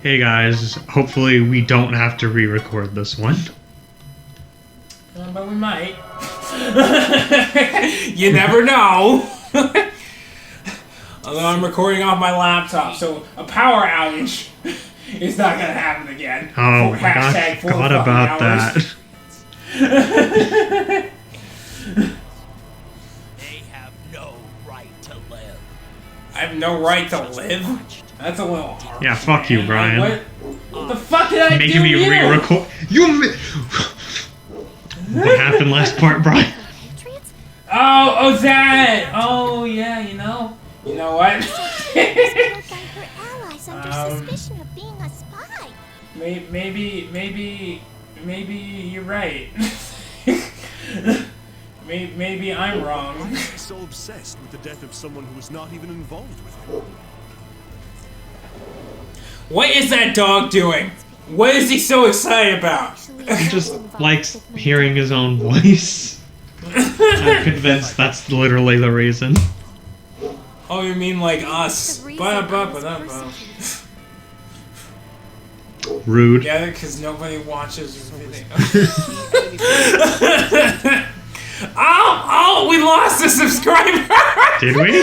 Hey guys, hopefully we don't have to re-record this one. But we might. You never know. Although I'm recording off my laptop, so a power outage is not gonna happen again. Oh my gosh, forgot about that. They have no right to live. I have no right to live? That's a little hard. Yeah, fuck you, Brian. What the fuck did I do Making me re-record. What happened last part, Brian? Oh, that! Oh, yeah, you know. You know what? Maybe you're right. Maybe I'm wrong. Why is he so obsessed with the death of someone who was not even involved with him? What is that dog doing? What is he so excited about? He just likes hearing his own voice. I'm convinced that's literally the reason. Oh, you mean like us? Rude. Yeah, because nobody watches everything. Oh, we lost a subscriber! Did we?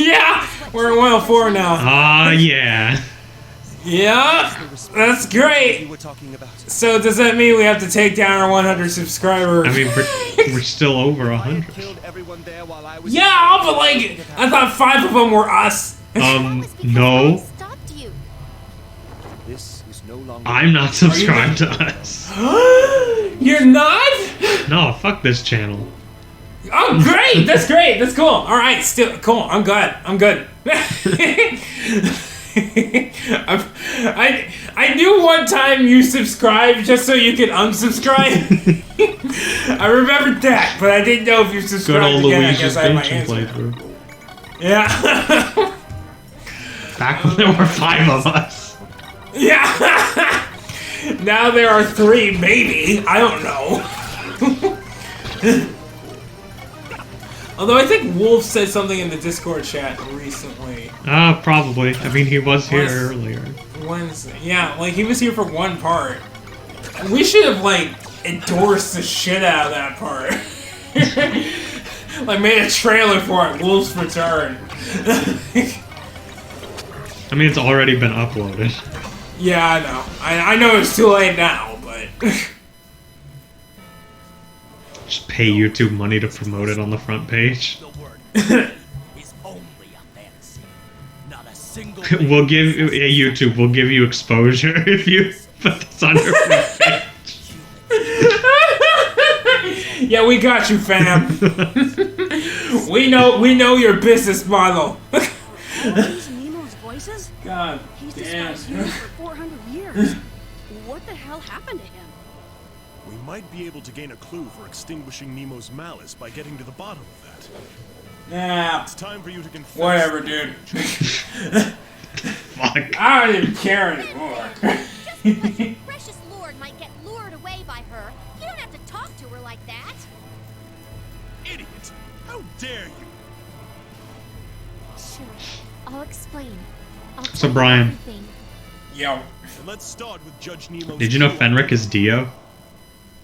Yeah, we're at 104 now. Ah, yeah. Yeah, that's great. So does that mean we have to take down our 100 subscribers? I mean, we're still over 100. Yeah, but like, I thought 5 of them were us. No. I'm not subscribed to us. You're not? No, fuck this channel. Oh, great! That's great. That's cool. All right, still cool. I'm good. I'm good. I knew one time you subscribed just so you could unsubscribe. I remembered that, but I didn't know if you subscribed Good old again. Luigi's I guess I had my Mansion answer. playthrough. Yeah. Back when there were 5 of us. Yeah. Now there are 3, maybe. I don't know. Although I think Wolf said something in the Discord chat recently. Probably. I mean, he was here earlier. Wednesday. Yeah, like he was here for one part. We should have like endorsed the shit out of that part. Like made a trailer for it, Wolf's Return. I mean, it's already been uploaded. Yeah, I know. I know it's too late now, but... Just pay YouTube money to promote it on the front page. The word is only a fantasy, not a single. We'll give YouTube. We'll give you exposure if you put this on your front page. Yeah, we got you, fam. We know your business model. God damn. For 400 years. What the hell happened to him? We might be able to gain a clue for extinguishing Nemo's malice by getting to the bottom of that. Nah. It's time for you to confess. Whatever, dude. Fuck. I don't even care anymore. Just because your precious lord might get lured away by her, you don't have to talk to her like that. Idiot! How dare you! Sure, I'll explain. So, Brian. Yo. And let's start with Judge Nemo's. Did you know Fenric is Dio?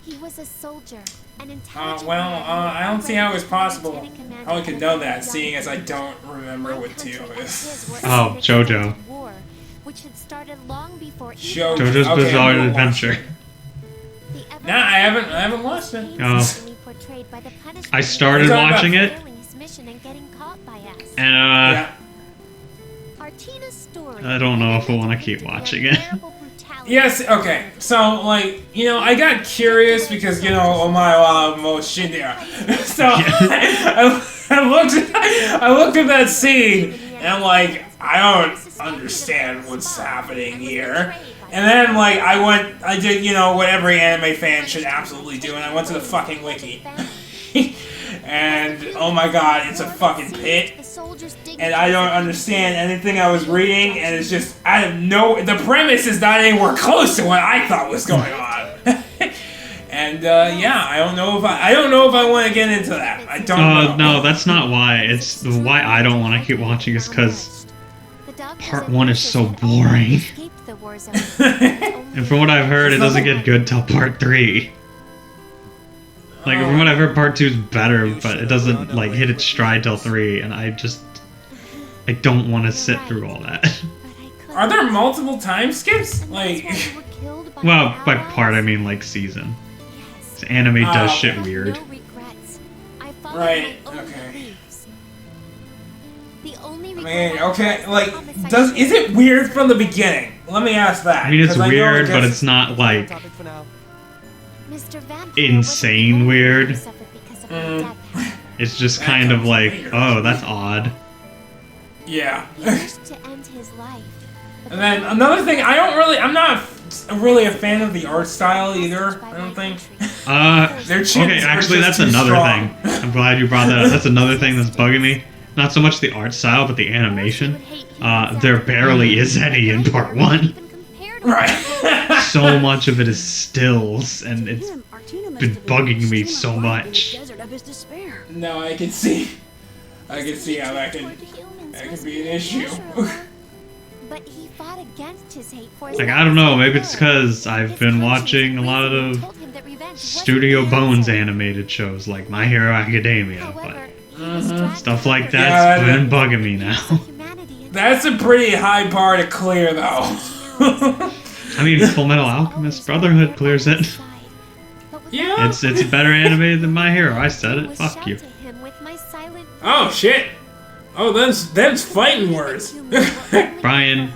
He was a soldier, an I don't see how it's possible how I could know that, seeing as I don't remember what Dio is. Oh, JoJo. Which had started long before JoJo's Bizarre Adventure. Nah, I haven't watched it. Oh. I started watching it, and Yeah. I don't know if I want to keep watching it. Yes, okay. So, like, you know, I got curious because, you know, omae wa mo shindera. So, I looked at that scene, and I'm like, I don't understand what's happening here. And then, like, I did, you know, what every anime fan should absolutely do, and I went to the fucking wiki. And, oh my god, it's a fucking pit. And I don't understand anything I was reading, and it's just, the premise is not anywhere close to what I thought was going on. And, yeah, I don't know if I want to get into that. I don't know. No, that's not why. It's why I don't want to keep watching is because Part 1 is so boring. And from what I've heard, it doesn't get good till part 3. Like, from what I've heard, part 2 is better, but it doesn't, like, hit its stride till 3, and I don't want to sit through all that. Are there multiple time skips? Like, Well, by part, I mean, like, season. So anime does shit weird. right, okay. I mean, okay, like, is it weird from the beginning? Let me ask that. I mean, it's 'cause I know weird, it but gets- it's not, like, insane weird. It's just kind of like, oh, that's odd. Yeah. He wished to end his life. And then another thing, I'm not really a fan of the art style either, I don't think. Their chins Okay, are actually, just that's too another strong. thing. I'm glad you brought that up. That's another thing that's bugging me. Not so much the art style, but the animation. There barely is any in part 1. Right. So much of it is stills, and it's been bugging me so much. No, I can see how that could be an issue. But he fought against his hate for his Like, I don't know, maybe it's because I've been watching a lot of Studio Bones animated shows, like My Hero Academia, but stuff like that's been bugging me now. That's a pretty high bar to clear, though. I mean, Full Metal Alchemist Brotherhood clears it. Yeah. It's better animated than My Hero. I said it. Fuck you. Oh shit. Oh, them's fighting words. Brian,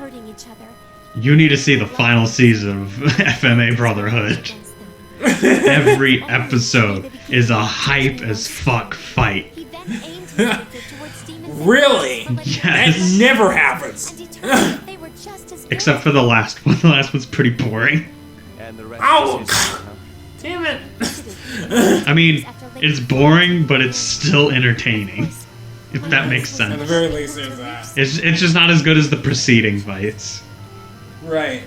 you need to see the final season of FMA Brotherhood. Every episode is a hype as fuck fight. Really? Yes. That never happens. Except for the last one. The last one's pretty boring. Ow! Damn it. I mean, it's boring, but it's still entertaining. If that makes At the sense. very least, there's that. It's just not as good as the preceding fights. Right.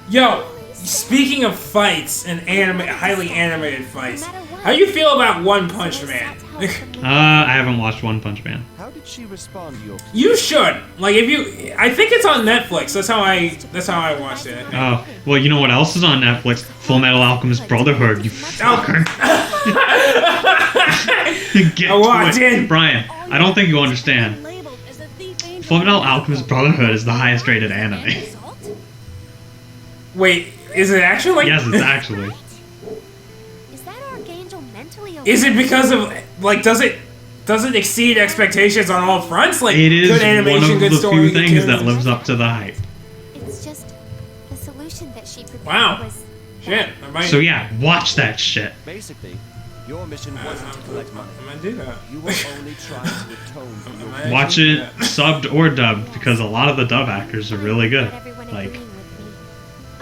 Yo, speaking of fights and highly animated fights, how you feel about One Punch Man? I haven't watched One Punch Man. How did she respond to your You should. Like, I think it's on Netflix. That's how I watched it. I think. Oh, well, you know what else is on Netflix? Full Metal Alchemist Brotherhood, you fucker. Get I walked to it. in. Brian, I don't think you understand. Full Metal Alchemist Brotherhood is the highest rated anime. Wait, is it actually? Yes, it's actually. Is it because of like does it exceed expectations on all fronts? Like It is good animation, one of good the story, few good things that characters? lives up to the hype. It's just the solution that she prepared Wow. was Shit, I might. So yeah, watch that shit. Basically, your mission wasn't to collect money. I'm gonna do that. You were only trying to atone for your I might Watch do it that. subbed or dubbed because a lot of the dub actors are really good.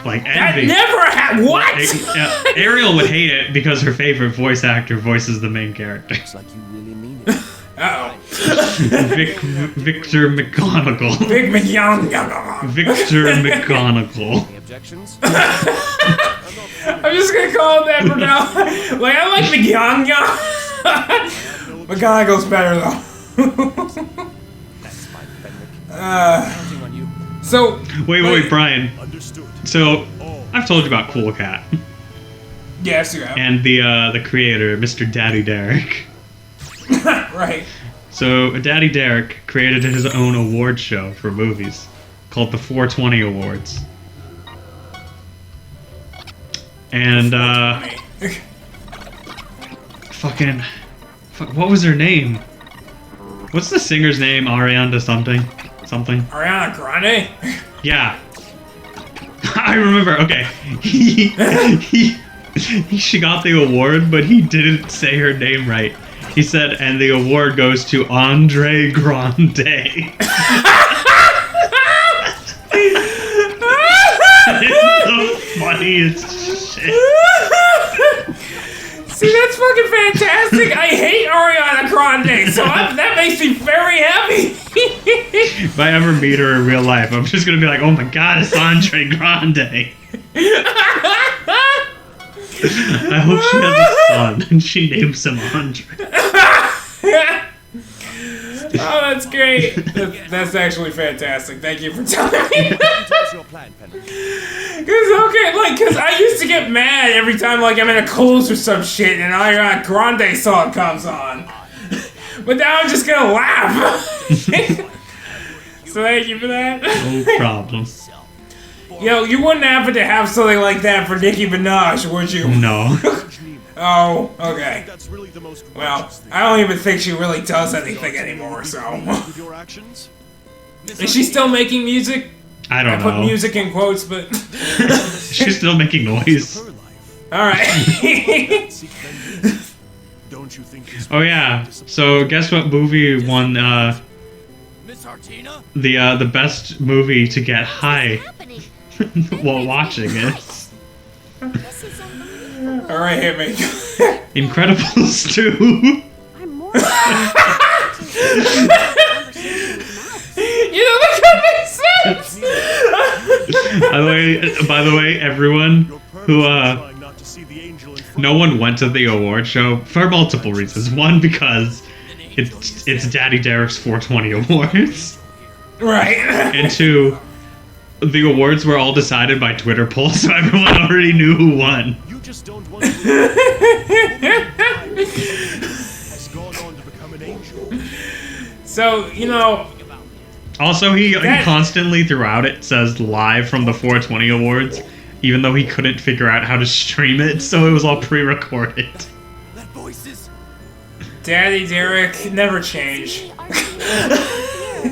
Like That Envy. never happened. What? Ariel would hate it because her favorite voice actor voices the main character. Looks like you really mean it. Uh-oh. Victor McGonagall. Big McYoung. Victor McGonagall. Any objections? I'm just gonna call him that for now. Like I like McYoung. McGonagall's better though. That's my Fenric. Uh, Counting on you. so Wait, Brian. Understood. So, I've told you about Cool Cat yes, you have. and the creator, Mr. Daddy Derek. Right. So, Daddy Derek created his own award show for movies called the 420 Awards. And, what was her name? What's the singer's name? Ariana something? Something? Ariana Grande. Yeah. I remember, okay. She got the award, but he didn't say her name right. He said, and the award goes to Andre Grande. It's the funniest shit. See, that's fucking fantastic. I hate Ariana Grande, so that makes me very happy. If I ever meet her in real life, I'm just gonna be like, oh my god, it's Andre Grande. I hope she has a son and she names him Andre. Oh, that's great. That's actually fantastic. Thank you for telling me. Details your plan, Penrick? Cause I used to get mad every time like I'm in a Coles or some shit and a Grande song comes on. But now I'm just gonna laugh. So thank you for that. No problem. Yo, you wouldn't happen to have something like that for Nicki Minaj, would you? No. Oh, okay. That's really the most Well, righteous thing. I don't even think she really does anything anymore, so. With your actions? Is she still making music? I I don't put know. music in quotes, but. She's still making noise. Her life. Alright. Seek vengeance. Don't you think this Oh yeah. So guess what movie won Miss Artina? the best movie to get high happening? while watching it? This is unbelievable. Alright, hit me. Incredibles 2. I'm more. You know, that kind of makes sense! By the way, everyone You're who purposely trying not to see the angel in front no one went to the award show for multiple reasons. One, because it's Daddy Derek's 420 awards, Right. and two, the awards were all decided by Twitter polls, so everyone already knew who won. You just don't want to has gone on to become an angel. So, you know, Also, he That- constantly throughout it says live from the 420 awards, even though he couldn't figure out how to stream it, so it was all pre-recorded. That voice is... Daddy Derek never change.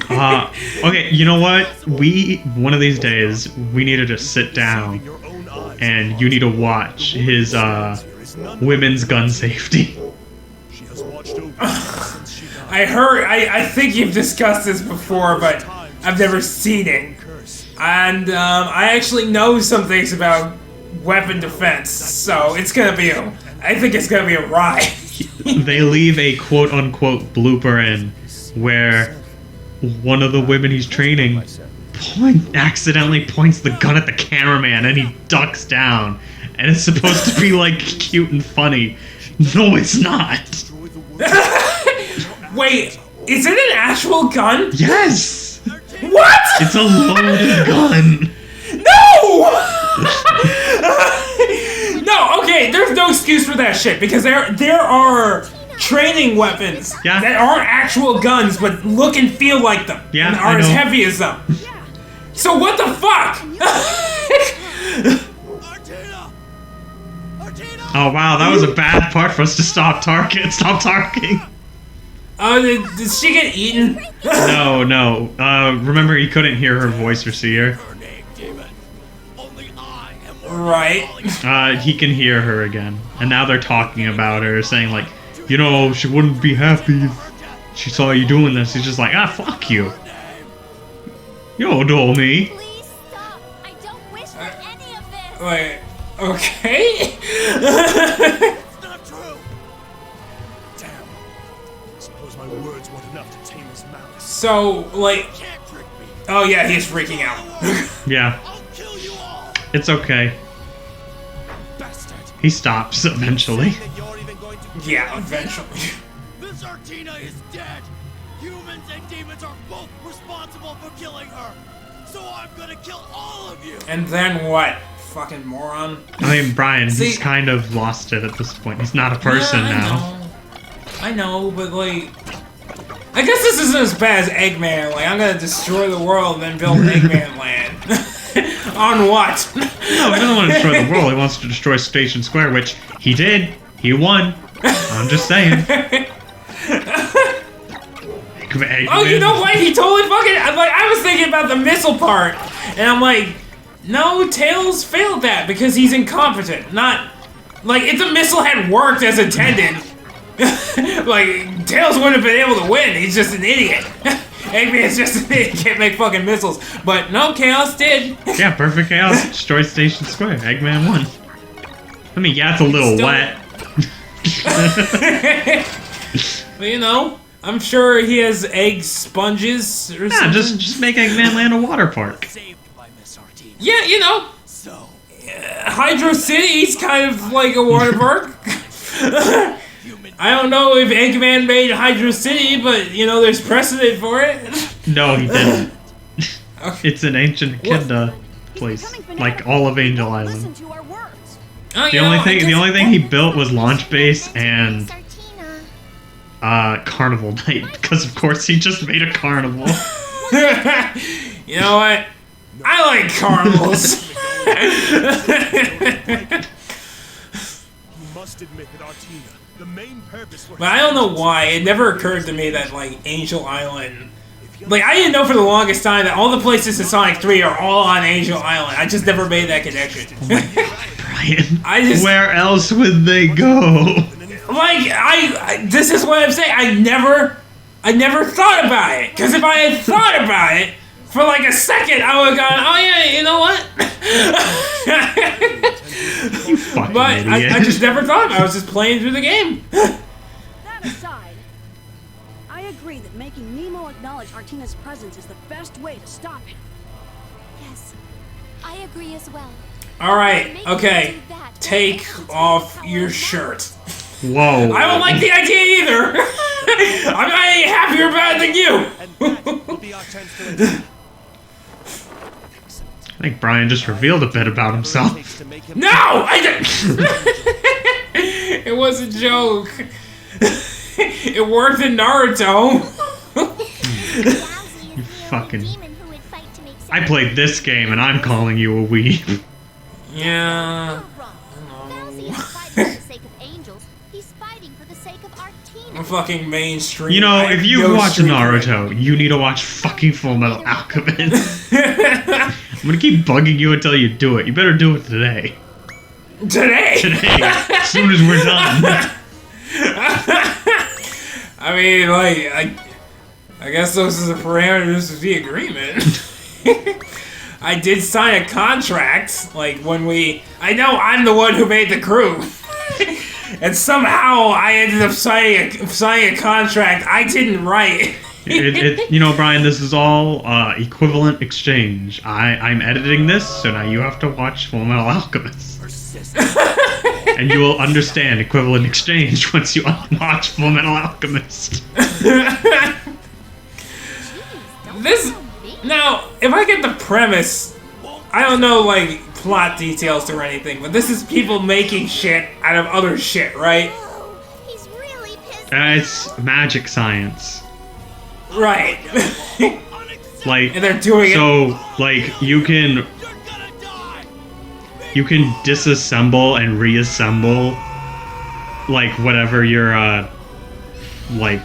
Okay, you know what? One of these days, we need to just sit down Your own eyes. and you need to watch his There is none. women's gun safety. She has watched over you since she died. I think you've discussed this before, but I've never seen it. Curse. And I actually know some things about weapon defense, so it's gonna be I think it's gonna be a ride. They leave a quote-unquote blooper in where one of the women he's training accidentally points the gun at the cameraman and he ducks down. And it's supposed to be like cute and funny. No, it's not. Destroy the world. Wait, is it an actual gun? Yes! What? It's a loaded gun. No! No, okay, there's no excuse for that shit because there are training weapons Yeah. that aren't actual guns but look and feel like them. Yeah, and I are as know. heavy as them. So what the fuck? Artina! Artina! Oh wow, that was a bad part for us to stop talking. Stop talking. Oh, did she get eaten? No. Remember he couldn't hear her voice or see her. Her name, demon. Only I am worthy Right. of calling He can hear her again, and now they're talking about her, saying like, you know, she wouldn't be happy if she saw you doing this. He's just like, fuck you. You don't know me. Please stop. I don't wish for any of this. Wait, okay? It's not true! Damn. I suppose my words weren't enough to tame his malice. So, like, Can't trick me! oh yeah, he's freaking out. Yeah, I'll kill you all! it's okay. Bastard! He stops eventually. Saying that you're even going to kill Yeah, Artina? eventually. Miss Artina is dead! Humans and demons are both responsible for killing her! So I'm gonna kill all of you! And then what? Fucking moron. I mean, Brian, See- he's kind of lost it at this point. He's not a person Yeah, now. I know, but like, I guess this isn't as bad as Eggman. Like, I'm gonna destroy the world and then build Eggman Land. On what? No, he doesn't want to destroy the world. He wants to destroy Station Square, which he did. He won. I'm just saying. Oh, you know what? He totally fucking. I was thinking about the missile part, and I'm like, no, Tails failed that because he's incompetent. Not like if the missile had worked as intended, like Tails wouldn't have been able to win. He's just an idiot. Eggman's just an idiot. Can't make fucking missiles. But no, Chaos did. Yeah, Perfect Chaos destroyed Station Square. Eggman won. I mean, yeah, it's a little Still- wet. But you know, I'm sure he has egg sponges or Yeah, something. just make Eggman Land a water park. Saved by Miss Artina. Yeah, you know, So, Hydro City's kind of like a water park. human I don't know if Eggman made Hydro City, but you know, there's precedent for it. No, he didn't. It's an ancient echidna. place, like all of Angel Listen Island. to our words. Oh, The only thing he built was Launch Base and Carnival Night, because of course he just made a carnival. You know what? I like carnivals. You must admit that Artina, the main purpose for But I don't know why. It never occurred to me that, like, Angel Island... Like, I didn't know for the longest time that all the places in Sonic 3 are all on Angel Island. I just never made that connection. Brian, where else would they go? Like, this is what I'm saying. I never thought about it. Because if I had thought about it, for like a second, I would have gone, oh yeah, you know what? You fucking But idiot. I just never thought. I was just playing through the game. That aside, I agree that making Nemo acknowledge Artina's presence is the best way to stop him. Yes, I agree as well. Alright, okay. Take off your shirt. Whoa. I don't like the idea either. I'm not any happier about it than you. And that will be our chance to attack. I think Brian just revealed a bit about himself. To make him No! I didn't. It was a joke. It worked in Naruto. You fucking... I played this game and I'm calling you a weeb. Yeah. Bowsy isn't fighting for the sake of angels. He's fighting for the sake of Artina. I'm fucking mainstream. You know, I if have you no watch street Naruto, you need to watch fucking Full Metal Alchemist. I'm gonna keep bugging you until you do it. You better do it today. cred. Today. Today. As soon as we're done. I mean, like, I guess those are the parameters of the agreement. I did sign a contract, like, when we... I know I'm the one who made the crew. And somehow I ended up signing a contract I didn't write. You know, Brian, this is all equivalent exchange. I'm editing this, so now you have to watch Full Metal Alchemist. And you will understand equivalent exchange once you watch Full Metal Alchemist. This... Now, if I get the premise, I don't know, like, plot details or anything, but this is people making shit out of other shit, right? Oh, he's really pissed. It's magic science. Right. Like, And they're doing so, like, you can disassemble and reassemble, like, whatever your, like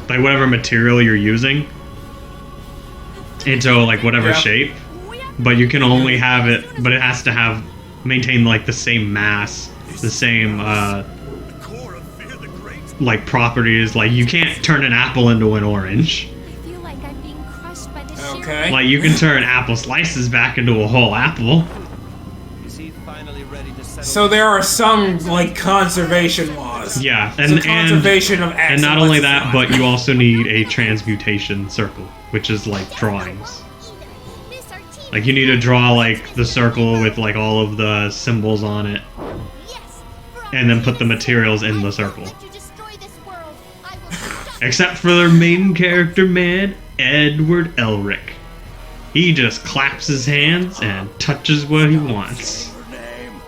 whatever material you're using into, like, whatever Yeah. shape, but you can only have it, but it has to maintain, like, the same mass, the same, like, properties. Like, you can't turn an apple into an orange. I feel like I'm being crushed by the sheer Okay. Like, you can turn apple slices back into a whole apple. Is he finally ready to settle? So there are some, like, conservation laws. Yeah, So and conservation of X. and not and only what's that, not. but you also need a transmutation circle, which is like drawings. Miss Artina. Like, you need to draw, like, the circle with, like, all of the symbols on it, Yes, and then put the materials in the circle. to destroy this world. I will stop. Except for their main character, man, Edward Elric. He just claps his hands and touches what he wants. Her name.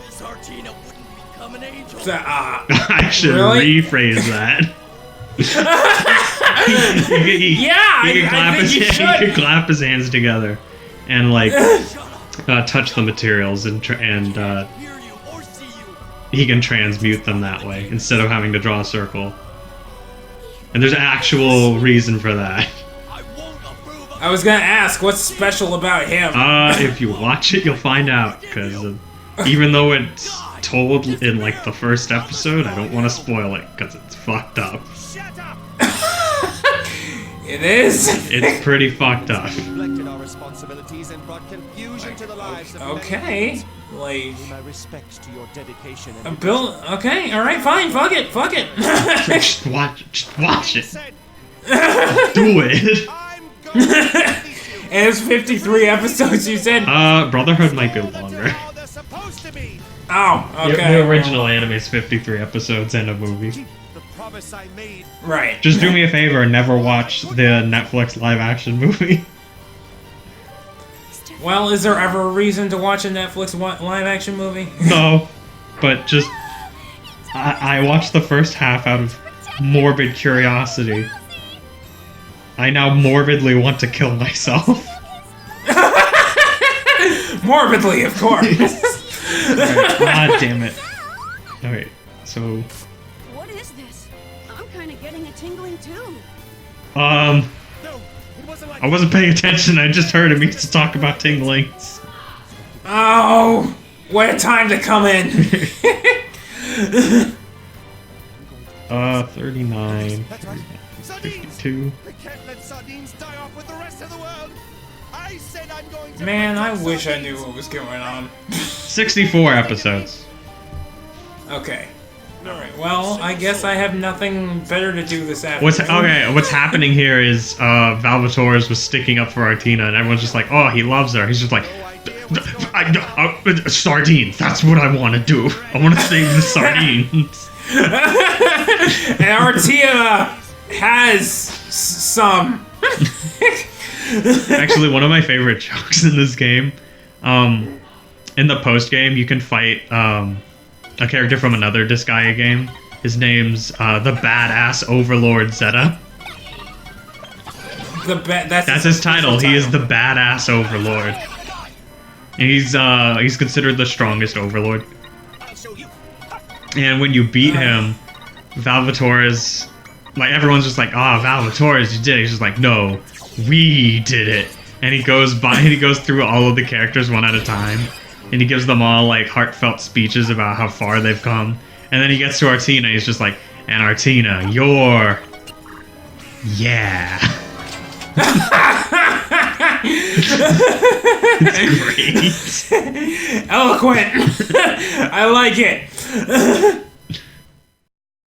Miss Artina wouldn't become an angel. I should Really? rephrase that. Yeah, he can clap I think you he should. can clap his hands together and, like, touch the materials and Hear you or see you. he can transmute them that way instead of having to draw a circle. And there's actual reason for that. I won't approve of I was gonna ask, what's special about him? If you watch it, you'll find out, because even though it's told in, like, the first episode, I don't want to spoil it, because it's fucked up. Shut up! It is? It's pretty fucked up. Neglected our responsibilities and brought confusion to the lives of many Okay. others. Like... Pay my respects to your dedication and Bill... Okay, alright, fine, fuck it. Just watch it. Do it. I'm going to release you. And it's 53 episodes, you said? Brotherhood might be longer. How they're supposed to be. Oh, okay. The original anime is 53 episodes and a movie. The promise I made. Right. Just do me a favor and never watch the Netflix live action movie. Well, is there ever a reason to watch a Netflix live-action movie? No, but just I watched the first half out of morbid curiosity. I now morbidly want to kill myself. Morbidly, of course. Right. God damn it. Alright, so... What is this? I'm kind of getting a tingling too. No, it wasn't like I wasn't paying attention, I just heard him used to talk about tinglings. Oh, what a time to come in. 39, That's right. Sardines! 52. We can't let sardines die off with the rest of the world. I said I'm going to. Man, I wish I knew what was going on. 64 episodes. Okay. Alright, well, I guess I have nothing better to do this afternoon. What's happening here is Valvatores was sticking up for Artina, and everyone's just like, oh, he loves her. He's just like, sardines, that's what I want to do. I want to save the sardines. And Artina has some. Actually, one of my favorite jokes in this game, in the post game, you can fight a character from another Disgaea game. His name's the Badass Overlord Zeta. That's his title. He is the Badass Overlord. And he's considered the strongest Overlord. And when you beat him, Valvatores, like everyone's just like, "Ah, Valvatores, you did it." He's just like, "No, we did it." And he goes through all of the characters one at a time, and he gives them all like heartfelt speeches about how far they've come. And then he gets to Artina, he's just like, "And Artina, you're, yeah." It's great. Eloquent. I like it.